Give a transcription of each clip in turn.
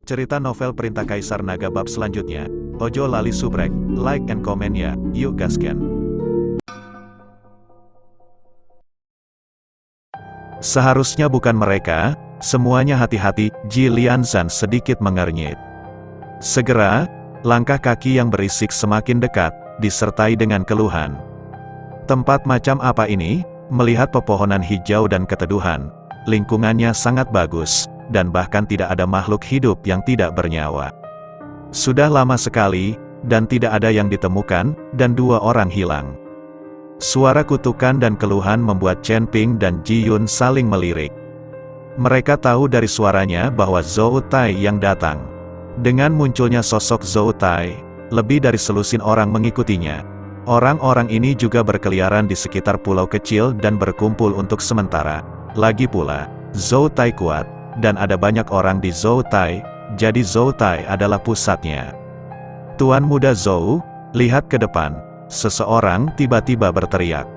Cerita novel Perintah Kaisar Naga bab selanjutnya. Ojo lali subrek, like and comment ya, yuk gasken. Seharusnya bukan mereka, semuanya hati-hati, Ji Lianzan sedikit mengernyit. Segera, langkah kaki yang berisik semakin dekat, disertai dengan keluhan. Tempat macam apa ini? Melihat pepohonan hijau dan keteduhan, lingkungannya sangat bagus, dan bahkan tidak ada makhluk hidup yang tidak bernyawa. Sudah lama sekali, dan tidak ada yang ditemukan, dan 2 orang hilang. Suara kutukan dan keluhan membuat Chen Ping dan Ji Yun saling melirik. Mereka tahu dari suaranya bahwa Zhou Tai yang datang. Dengan munculnya sosok Zhou Tai, lebih dari selusin orang mengikutinya. Orang-orang ini juga berkeliaran di sekitar pulau kecil dan berkumpul untuk sementara. Lagi pula, Zhou Tai kuat, dan ada banyak orang di Zhou Tai, jadi Zhou Tai adalah pusatnya. Tuan muda Zhou, lihat ke depan. Seseorang tiba-tiba berteriak.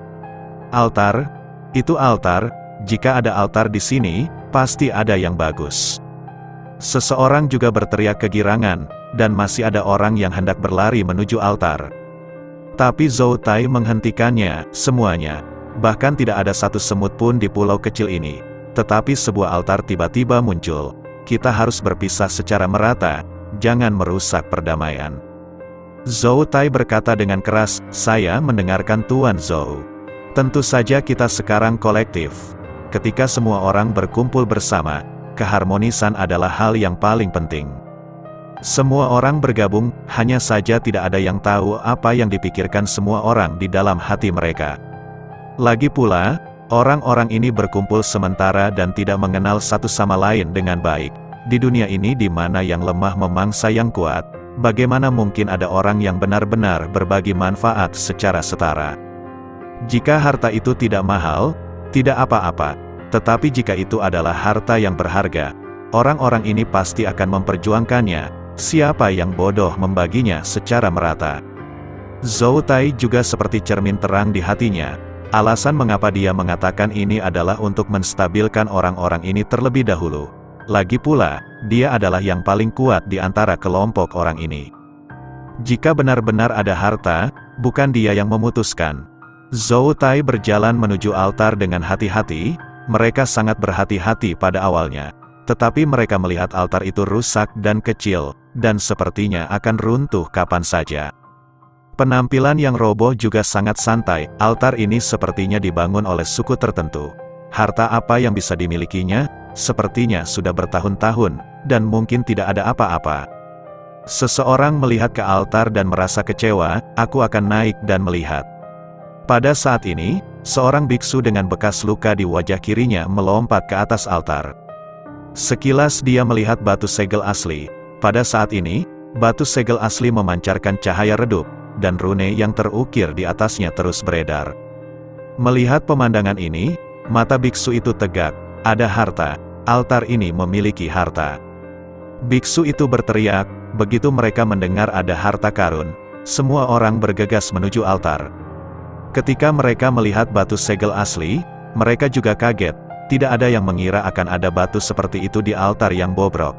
Altar? Itu altar, jika ada altar di sini, pasti ada yang bagus. Seseorang juga berteriak kegirangan, dan masih ada orang yang hendak berlari menuju altar. Tapi Zhou Tai menghentikannya, semuanya. Bahkan tidak ada satu semut pun di pulau kecil ini. Tetapi sebuah altar tiba-tiba muncul. Kita harus berpisah secara merata, jangan merusak perdamaian. Zhou Tai berkata dengan keras, saya mendengarkan Tuan Zhou. Tentu saja kita sekarang kolektif. Ketika semua orang berkumpul bersama, keharmonisan adalah hal yang paling penting. Semua orang bergabung, hanya saja tidak ada yang tahu apa yang dipikirkan semua orang di dalam hati mereka. Lagi pula, orang-orang ini berkumpul sementara dan tidak mengenal satu sama lain dengan baik. Di dunia ini di mana yang lemah memangsa yang kuat, bagaimana mungkin ada orang yang benar-benar berbagi manfaat secara setara? Jika harta itu tidak mahal, tidak apa-apa. Tetapi jika itu adalah harta yang berharga, orang-orang ini pasti akan memperjuangkannya. Siapa yang bodoh membaginya secara merata? Zhou Tai juga seperti cermin terang di hatinya. Alasan mengapa dia mengatakan ini adalah untuk menstabilkan orang-orang ini terlebih dahulu. Lagi pula, dia adalah yang paling kuat di antara kelompok orang ini. Jika benar-benar ada harta, bukan dia yang memutuskan. Zhou Tai berjalan menuju altar dengan hati-hati. Mereka sangat berhati-hati pada awalnya. Tetapi mereka melihat altar itu rusak dan kecil, dan sepertinya akan runtuh kapan saja. Penampilan yang roboh juga sangat santai. Altar ini sepertinya dibangun oleh suku tertentu. Harta apa yang bisa dimilikinya? Sepertinya sudah bertahun-tahun, dan mungkin tidak ada apa-apa. Seseorang melihat ke altar dan merasa kecewa, aku akan naik dan melihat. Pada saat ini, seorang biksu dengan bekas luka di wajah kirinya melompat ke atas altar. Sekilas dia melihat batu segel asli. Pada saat ini, batu segel asli memancarkan cahaya redup, dan rune yang terukir di atasnya terus beredar. Melihat pemandangan ini, mata biksu itu tegak. Ada harta, altar ini memiliki harta. Biksu itu berteriak, begitu mereka mendengar ada harta karun, semua orang bergegas menuju altar. Ketika mereka melihat batu segel asli, mereka juga kaget. Tidak ada yang mengira akan ada batu seperti itu di altar yang bobrok.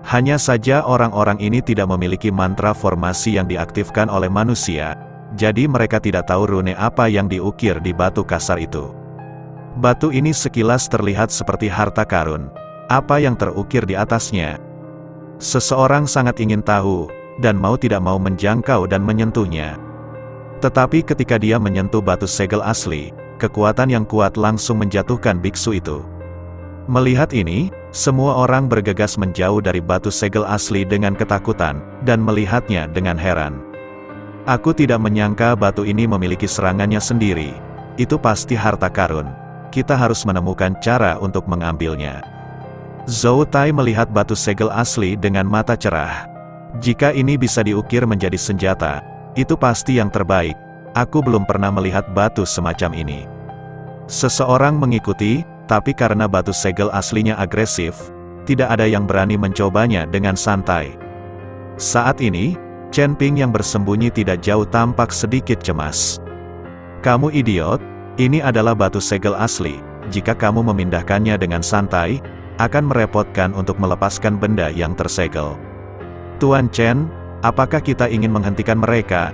Hanya saja orang-orang ini tidak memiliki mantra formasi yang diaktifkan oleh manusia, jadi mereka tidak tahu rune apa yang diukir di batu kasar itu. Batu ini sekilas terlihat seperti harta karun. Apa yang terukir di atasnya? Seseorang sangat ingin tahu, dan mau tidak mau menjangkau dan menyentuhnya. Tetapi ketika dia menyentuh batu segel asli, kekuatan yang kuat langsung menjatuhkan biksu itu. Melihat ini, semua orang bergegas menjauh dari batu segel asli dengan ketakutan, dan melihatnya dengan heran. Aku tidak menyangka batu ini memiliki serangannya sendiri. Itu pasti harta karun. Kita harus menemukan cara untuk mengambilnya. Zhou Tai melihat batu segel asli dengan mata cerah. Jika ini bisa diukir menjadi senjata, itu pasti yang terbaik. Aku belum pernah melihat batu semacam ini. Seseorang mengikuti, tapi karena batu segel aslinya agresif, tidak ada yang berani mencobanya dengan santai. Saat ini, Chen Ping yang bersembunyi tidak jauh tampak sedikit cemas. Kamu idiot, ini adalah batu segel asli. Jika kamu memindahkannya dengan santai, akan merepotkan untuk melepaskan benda yang tersegel. Tuan Chen, apakah kita ingin menghentikan mereka?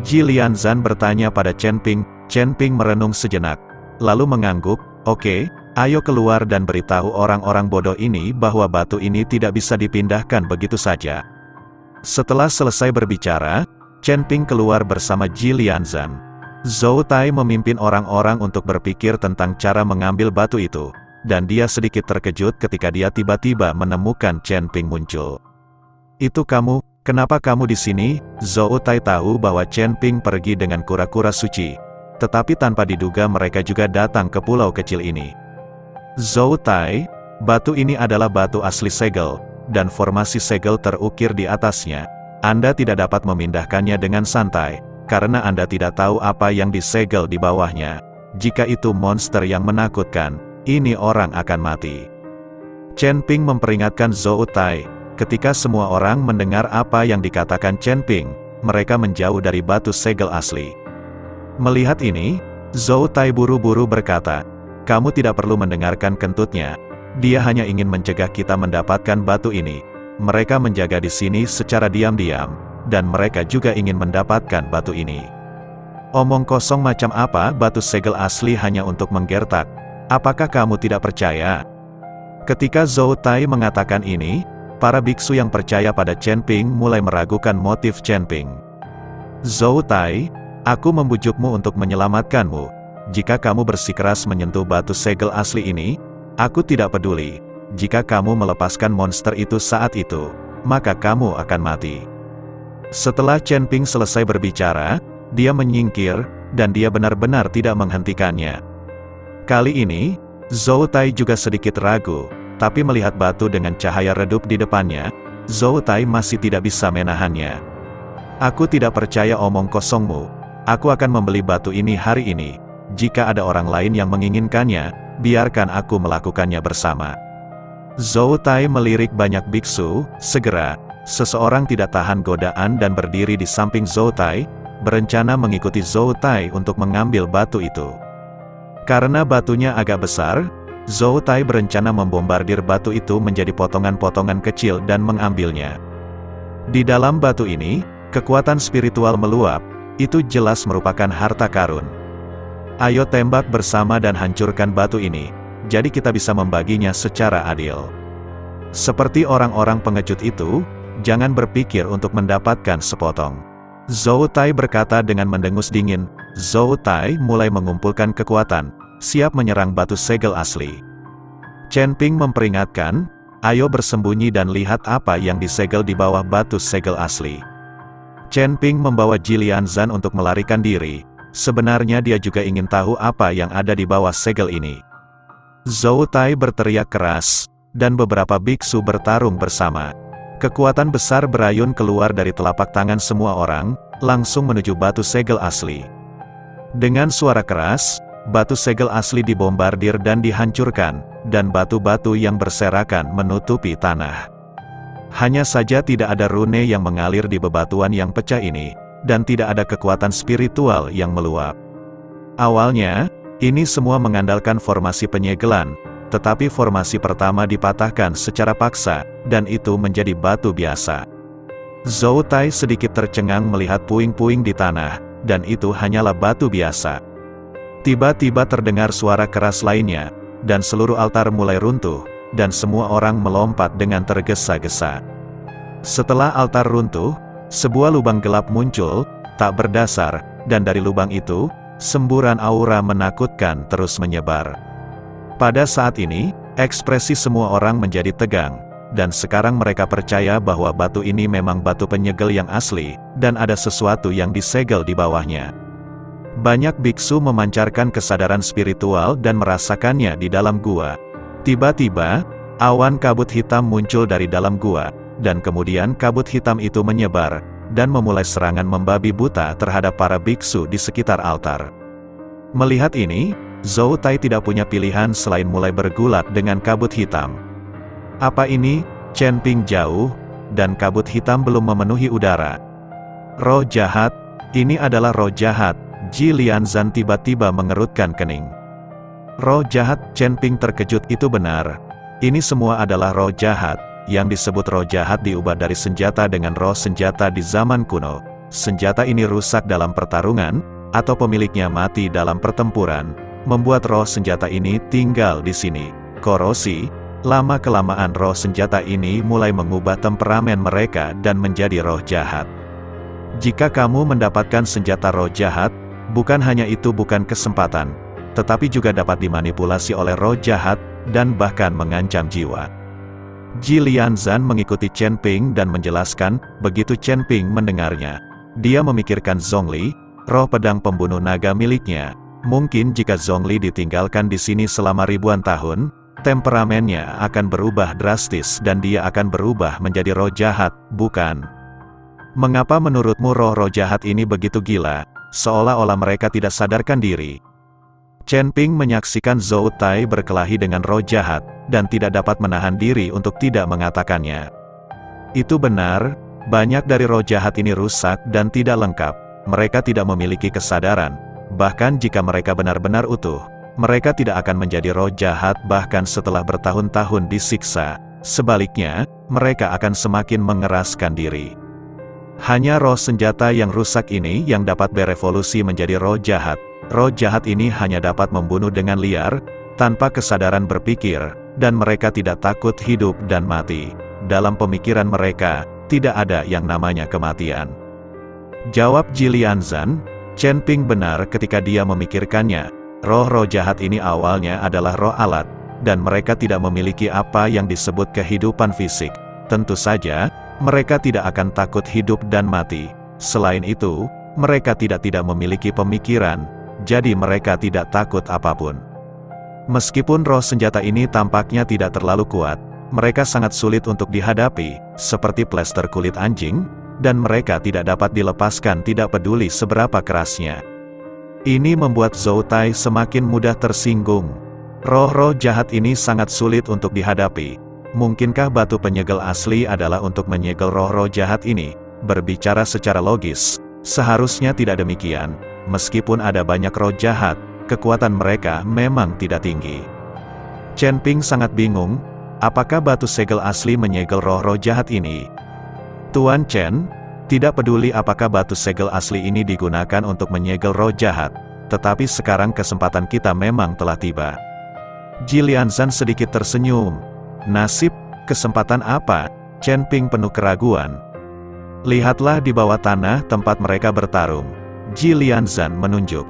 Ji Lianzan bertanya pada Chen Ping. Chen Ping merenung sejenak, lalu mengangguk, oke, ayo keluar dan beritahu orang-orang bodoh ini bahwa batu ini tidak bisa dipindahkan begitu saja. Setelah selesai berbicara, Chen Ping keluar bersama Ji Lianzan. Zhou Tai memimpin orang-orang untuk berpikir tentang cara mengambil batu itu, dan dia sedikit terkejut ketika dia tiba-tiba menemukan Chen Ping muncul. Itu kamu, kenapa kamu di sini? Zhou Tai tahu bahwa Chen Ping pergi dengan kura-kura suci, tetapi tanpa diduga mereka juga datang ke pulau kecil ini. Zhou Tai, batu ini adalah batu asli segel, dan formasi segel terukir di atasnya. Anda tidak dapat memindahkannya dengan santai, karena Anda tidak tahu apa yang disegel di bawahnya. Jika itu monster yang menakutkan, ini orang akan mati. Chen Ping memperingatkan Zhou Tai. Ketika semua orang mendengar apa yang dikatakan Chen Ping, mereka menjauh dari batu segel asli. Melihat ini, Zhou Tai buru-buru berkata, kamu tidak perlu mendengarkan kentutnya. Dia hanya ingin mencegah kita mendapatkan batu ini. Mereka menjaga di sini secara diam-diam, dan mereka juga ingin mendapatkan batu ini. Omong kosong macam apa? Batu segel asli hanya untuk menggertak. Apakah kamu tidak percaya? Ketika Zhou Tai mengatakan ini, para biksu yang percaya pada Chen Ping mulai meragukan motif Chen Ping. Zhou Tai, aku membujukmu untuk menyelamatkanmu. Jika kamu bersikeras menyentuh batu segel asli ini, aku tidak peduli. Jika kamu melepaskan monster itu saat itu, maka kamu akan mati. Setelah Chen Ping selesai berbicara, dia menyingkir, dan dia benar-benar tidak menghentikannya. Kali ini, Zhou Tai juga sedikit ragu, tapi melihat batu dengan cahaya redup di depannya, Zhou Tai masih tidak bisa menahannya. Aku tidak percaya omong kosongmu. Aku akan membeli batu ini hari ini. Jika ada orang lain yang menginginkannya, biarkan aku melakukannya bersama. Zhou Tai melirik banyak biksu. Segera, seseorang tidak tahan godaan dan berdiri di samping Zhou Tai, berencana mengikuti Zhou Tai untuk mengambil batu itu. Karena batunya agak besar, Zhou Tai berencana membombardir batu itu menjadi potongan-potongan kecil dan mengambilnya. Di dalam batu ini, kekuatan spiritual meluap. Itu jelas merupakan harta karun. Ayo tembak bersama dan hancurkan batu ini, jadi kita bisa membaginya secara adil. Seperti orang-orang pengecut itu, jangan berpikir untuk mendapatkan sepotong. Zhou Tai berkata dengan mendengus dingin. Zhou Tai mulai mengumpulkan kekuatan, siap menyerang batu segel asli. Chen Ping memperingatkan, ayo bersembunyi dan lihat apa yang disegel di bawah batu segel asli. Chen Ping membawa Ji Lianzan untuk melarikan diri. Sebenarnya dia juga ingin tahu apa yang ada di bawah segel ini. Zhou Tai berteriak keras, dan beberapa biksu bertarung bersama. Kekuatan besar berayun keluar dari telapak tangan semua orang, langsung menuju batu segel asli. Dengan suara keras, batu segel asli dibombardir dan dihancurkan, dan batu-batu yang berserakan menutupi tanah. Hanya saja tidak ada rune yang mengalir di bebatuan yang pecah ini, dan tidak ada kekuatan spiritual yang meluap. Awalnya, ini semua mengandalkan formasi penyegelan, tetapi formasi pertama dipatahkan secara paksa, dan itu menjadi batu biasa. Zhou Tai sedikit tercengang melihat puing-puing di tanah, dan itu hanyalah batu biasa. Tiba-tiba terdengar suara keras lainnya, dan seluruh altar mulai runtuh, dan semua orang melompat dengan tergesa-gesa. Setelah altar runtuh, sebuah lubang gelap muncul, tak berdasar, dan dari lubang itu, semburan aura menakutkan terus menyebar. Pada saat ini, ekspresi semua orang menjadi tegang, dan sekarang mereka percaya bahwa batu ini memang batu penyegel yang asli, dan ada sesuatu yang disegel di bawahnya. Banyak biksu memancarkan kesadaran spiritual dan merasakannya di dalam gua. Tiba-tiba, awan kabut hitam muncul dari dalam gua, dan kemudian kabut hitam itu menyebar, dan memulai serangan membabi buta terhadap para biksu di sekitar altar. Melihat ini, Zhou Tai tidak punya pilihan selain mulai bergulat dengan kabut hitam. Apa ini? Chen Ping jauh, dan kabut hitam belum memenuhi udara. Roh jahat, ini adalah roh jahat. Ji Lianzan tiba-tiba mengerutkan kening. Roh jahat, Chen Ping terkejut. Itu benar. Ini semua adalah roh jahat. Yang disebut roh jahat diubah dari senjata dengan roh senjata di zaman kuno. Senjata ini rusak dalam pertarungan, atau pemiliknya mati dalam pertempuran, membuat roh senjata ini tinggal di sini. Korosi, lama-kelamaan roh senjata ini mulai mengubah temperamen mereka dan menjadi roh jahat. Jika kamu mendapatkan senjata roh jahat, bukan hanya itu bukan kesempatan, tetapi juga dapat dimanipulasi oleh roh jahat, dan bahkan mengancam jiwa. Ji Lianzan mengikuti Chen Ping dan menjelaskan. Begitu Chen Ping mendengarnya, dia memikirkan Zhongli, roh pedang pembunuh naga miliknya. Mungkin jika Zhongli ditinggalkan di sini selama ribuan tahun, temperamennya akan berubah drastis dan dia akan berubah menjadi roh jahat, bukan? Mengapa menurutmu roh-roh jahat ini begitu gila, seolah-olah mereka tidak sadarkan diri? Chen Ping menyaksikan Zhou Tai berkelahi dengan roh jahat, dan tidak dapat menahan diri untuk tidak mengatakannya. Itu benar, banyak dari roh jahat ini rusak dan tidak lengkap. Mereka tidak memiliki kesadaran. Bahkan jika mereka benar-benar utuh, mereka tidak akan menjadi roh jahat bahkan setelah bertahun-tahun disiksa. Sebaliknya, mereka akan semakin mengeraskan diri. Hanya roh senjata yang rusak ini yang dapat berevolusi menjadi roh jahat. Roh jahat ini hanya dapat membunuh dengan liar, tanpa kesadaran berpikir, dan mereka tidak takut hidup dan mati. Dalam pemikiran mereka, tidak ada yang namanya kematian. Jawab Ji Lianzan. Chen Ping benar ketika dia memikirkannya. Roh-roh jahat ini awalnya adalah roh alat, dan mereka tidak memiliki apa yang disebut kehidupan fisik. Tentu saja, mereka tidak akan takut hidup dan mati. Selain itu, mereka tidak memiliki pemikiran, jadi mereka tidak takut apapun. Meskipun roh senjata ini tampaknya tidak terlalu kuat, mereka sangat sulit untuk dihadapi, seperti plester kulit anjing, dan mereka tidak dapat dilepaskan tidak peduli seberapa kerasnya. Ini membuat Zhou Tai semakin mudah tersinggung. Roh-roh jahat ini sangat sulit untuk dihadapi. Mungkinkah batu penyegel asli adalah untuk menyegel roh-roh jahat ini? Berbicara secara logis, seharusnya tidak demikian. Meskipun ada banyak roh jahat, kekuatan mereka memang tidak tinggi. Chen Ping sangat bingung, apakah batu segel asli menyegel roh-roh jahat ini? Tuan Chen, tidak peduli apakah batu segel asli ini digunakan untuk menyegel roh jahat, tetapi sekarang kesempatan kita memang telah tiba. Ji Lianzan sedikit tersenyum. Nasib, kesempatan apa? Chen Ping penuh keraguan. Lihatlah di bawah tanah tempat mereka bertarung. Ji Lianzan menunjuk.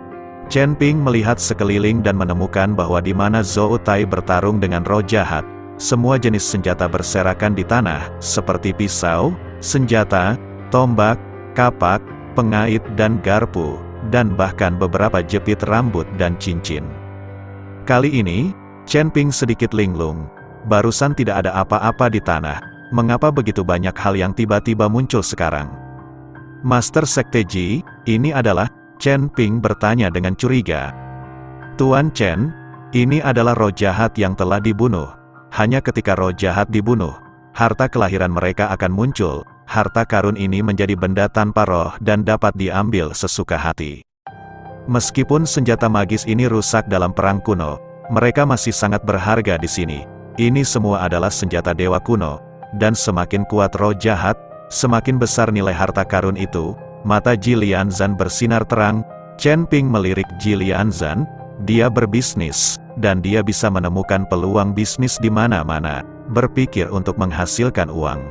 Chen Ping melihat sekeliling dan menemukan bahwa di mana Zhou Tai bertarung dengan roh jahat, semua jenis senjata berserakan di tanah, seperti pisau, senjata, tombak, kapak, pengait dan garpu, dan bahkan beberapa jepit rambut dan cincin. Kali ini, Chen Ping sedikit linglung. Barusan tidak ada apa-apa di tanah, mengapa begitu banyak hal yang tiba-tiba muncul sekarang? Master Sekte Ji, ini adalah, Chen Ping bertanya dengan curiga. Tuan Chen, ini adalah roh jahat yang telah dibunuh. Hanya ketika roh jahat dibunuh, harta kelahiran mereka akan muncul. Harta karun ini menjadi benda tanpa roh dan dapat diambil sesuka hati. Meskipun senjata magis ini rusak dalam perang kuno, mereka masih sangat berharga di sini. Ini semua adalah senjata dewa kuno, dan semakin kuat roh jahat, semakin besar nilai harta karun itu. Mata Ji Lianzan bersinar terang. Chen Ping melirik Ji Lianzan. Dia berbisnis, dan dia bisa menemukan peluang bisnis di mana-mana. Berpikir untuk menghasilkan uang.